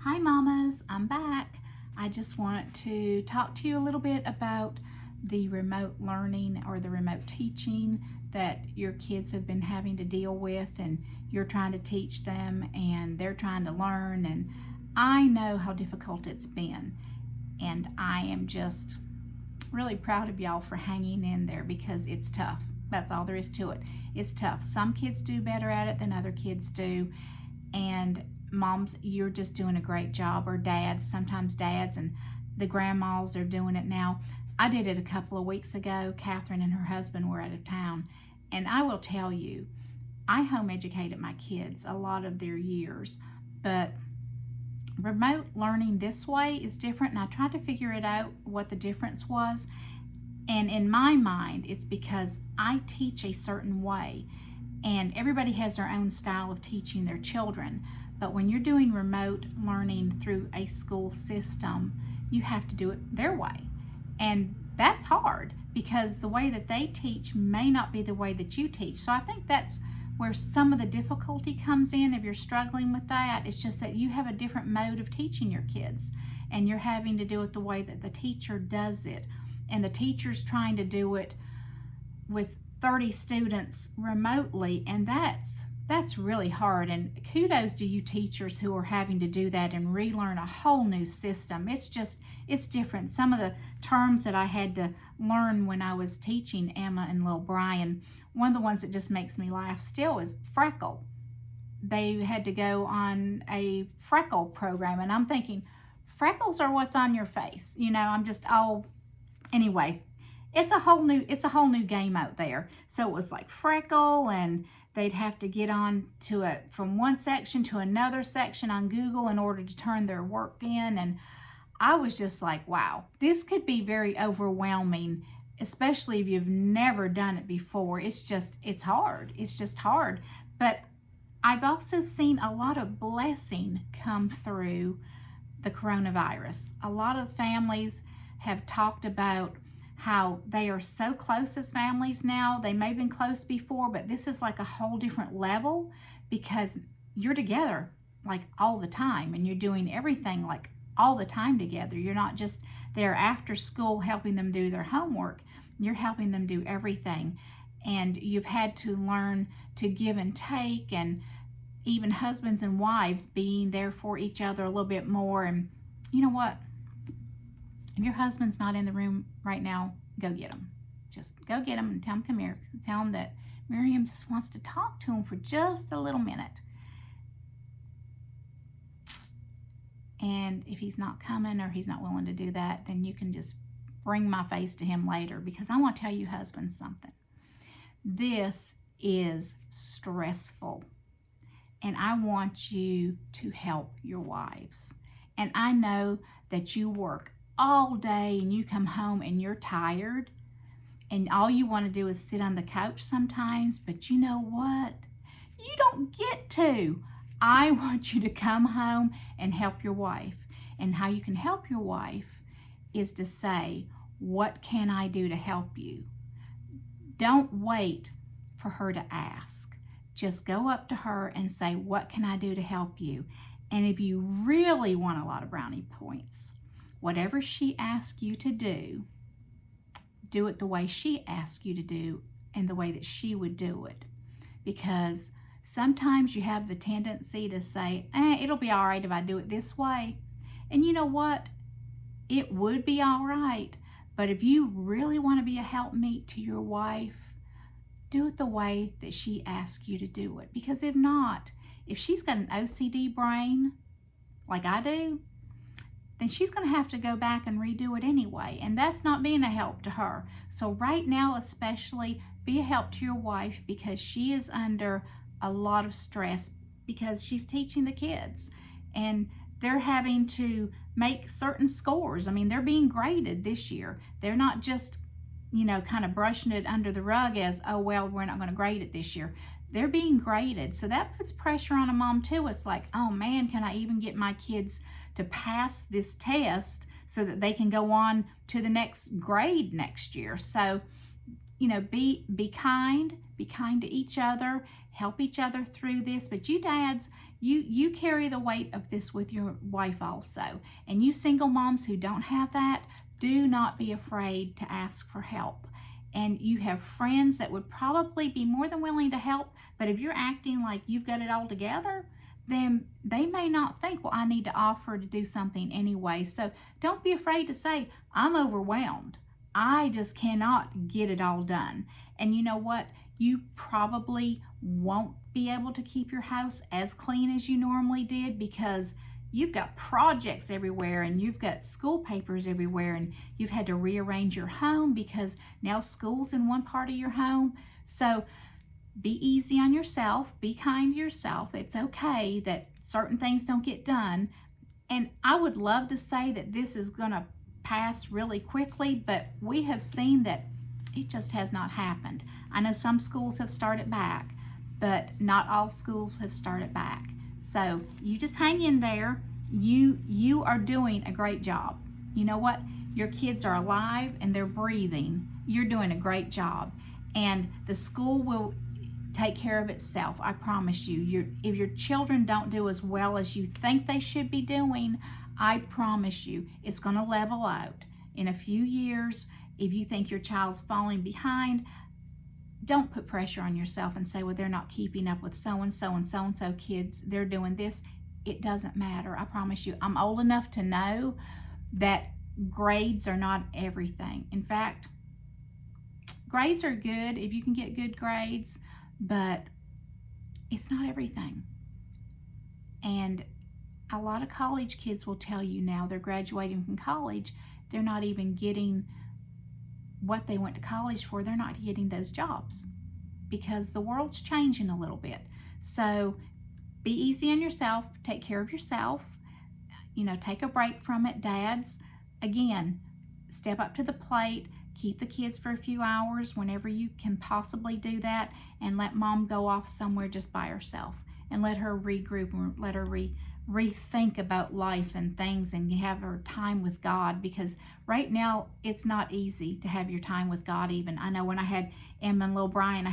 Hi mamas, I'm back. I just wanted to talk to you a little bit about the remote learning or the remote teaching that your kids have been having to deal with, and you're trying to teach them and they're trying to learn, and I know how difficult it's been, and I am just really proud of y'all for hanging in there because it's tough. That's all there is to it. It's tough. Some kids do better at it than other kids do, and moms, you're just doing a great job, or sometimes dads and the grandmas are doing it now. I did it a couple of weeks ago. Catherine and her husband were out of town, and I will tell you, I home educated my kids a lot of their years, but remote learning this way is different, and I tried to figure it out what the difference was. And in my mind, it's because I teach a certain way, and everybody has their own style of teaching their children. But when you're doing remote learning through a school system, you have to do it their way. And that's hard because the way that they teach may not be the way that you teach. So I think that's where some of the difficulty comes in. If you're struggling with that, it's just that you have a different mode of teaching your kids, and you're having to do it the way that the teacher does it. And the teacher's trying to do it with 30 students remotely, and that's really hard. And kudos to you teachers who are having to do that and relearn a whole new system. It's different. Some of the terms that I had to learn when I was teaching Emma and little Brian, one of the ones that just makes me laugh still is freckle. They had to go on a freckle program, and I'm thinking, freckles are what's on your face. I'm just, anyway, it's a whole new game out there. So it was like freckle, and they'd have to get on to it from one section to another section on Google in order to turn their work in. And I was just like, wow, this could be very overwhelming, especially if you've never done it before. It's hard. It's just hard. But I've also seen a lot of blessing come through the coronavirus. A lot of families have talked about how they are so close as families now. They may have been close before, but this is like a whole different level because you're together like all the time, and you're doing everything like all the time together. You're not just there after school helping them do their homework. You're helping them do everything. And you've had to learn to give and take, and even husbands and wives being there for each other a little bit more. And you know what? If your husband's not in the room right now, go get him. Just go get him and tell him, come here. Tell him that Miriam just wants to talk to him for just a little minute. And if he's not coming or he's not willing to do that, then you can just bring my face to him later, because I want to tell you husbands something. This is stressful, and I want you to help your wives. And I know that you work all day and you come home and you're tired and all you want to do is sit on the couch sometimes, but you know what? You don't get to. I want you to come home and help your wife. And how you can help your wife is to say, what can I do to help you? Don't wait for her to ask. Just go up to her and say, what can I do to help you? And if you really want a lot of brownie points, whatever she asks you to do it the way she asks you to do and the way that she would do it. Because sometimes you have the tendency to say, it'll be all right if I do it this way. And you know what? It would be all right. But if you really want to be a helpmeet to your wife, do it the way that she asks you to do it. Because if not, if she's got an OCD brain like I do, then she's going to have to go back and redo it anyway. And that's not being a help to her. So right now especially, be a help to your wife, because she is under a lot of stress because she's teaching the kids. And they're having to make certain scores. I mean, they're being graded this year. They're not just, kind of brushing it under the rug as, oh, well, we're not going to grade it this year. They're being graded. So that puts pressure on a mom too. It's like, oh man, can I even get my kids to pass this test so that they can go on to the next grade next year? So be kind, to each other, help each other through this. But you dads, you carry the weight of this with your wife also. And you single moms who don't have that, do not be afraid to ask for help. And you have friends that would probably be more than willing to help, but if you're acting like you've got it all together, then they may not think, well, I need to offer to do something anyway. So don't be afraid to say, I'm overwhelmed. I just cannot get it all done. And you know what? You probably won't be able to keep your house as clean as you normally did because you've got projects everywhere and you've got school papers everywhere and you've had to rearrange your home because now school's in one part of your home. So be easy on yourself, be kind to yourself. It's okay that certain things don't get done. And I would love to say that this is going to pass really quickly, but we have seen that it just has not happened. I know some schools have started back, but not all schools have started back. So you just hang in there. You are doing a great job. You know what? Your kids are alive and they're breathing. You're doing a great job. And the school will take care of itself. I promise you. If your children don't do as well as you think they should be doing, I promise you it's going to level out. In a few years, if you think your child's falling behind, don't put pressure on yourself and say, well, they're not keeping up with so-and-so and so-and-so kids. They're doing this. It doesn't matter. I promise you. I'm old enough to know that grades are not everything. In fact, grades are good if you can get good grades, but it's not everything. And a lot of college kids will tell you now they're graduating from college, they're not even getting what they went to college for. They're not getting those jobs because the world's changing a little bit. So be easy on yourself, take care of yourself, take a break from it. Dads, again, step up to the plate, keep the kids for a few hours whenever you can possibly do that, and let mom go off somewhere just by herself and let her regroup and let her rethink about life and things, and you have her time with God, because right now it's not easy to have your time with God. Even I know when I had Emma and little Brian,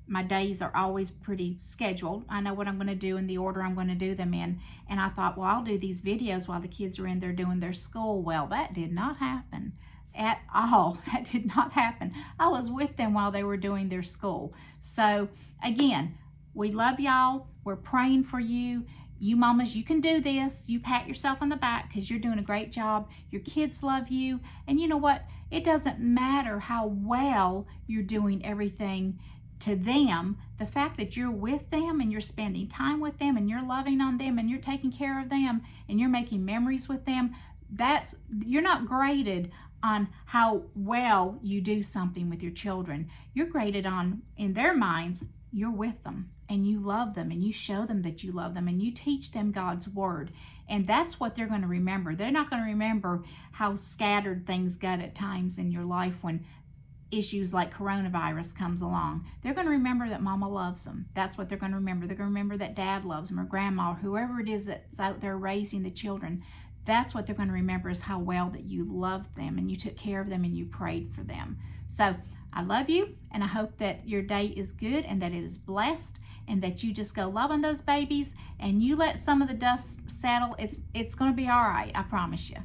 my days are always pretty scheduled. I know what I'm going to do in the order I'm going to do them in, and I thought, well, I'll do these videos while the kids are in there doing their school. Well, that did not happen at all. That did not happen. I was with them while they were doing their school. So again, we love y'all. We're praying for you. You mamas, you can do this. You pat yourself on the back because you're doing a great job. Your kids love you. And you know what? It doesn't matter how well you're doing everything to them. The fact that you're with them and you're spending time with them and you're loving on them and you're taking care of them and you're making memories with them, you're not graded on how well you do something with your children. You're graded on, in their minds, you're with them and you love them and you show them that you love them and you teach them God's word. And that's what they're going to remember. They're not going to remember how scattered things got at times in your life when issues like coronavirus comes along. They're going to remember that mama loves them. That's what they're going to remember. They're going to remember that dad loves them, or grandma, or whoever it is that's out there raising the children. That's what they're going to remember, is how well that you loved them and you took care of them and you prayed for them. So I love you, and I hope that your day is good and that it is blessed, and that you just go love on those babies and you let some of the dust settle. It's going to be all right. I promise you.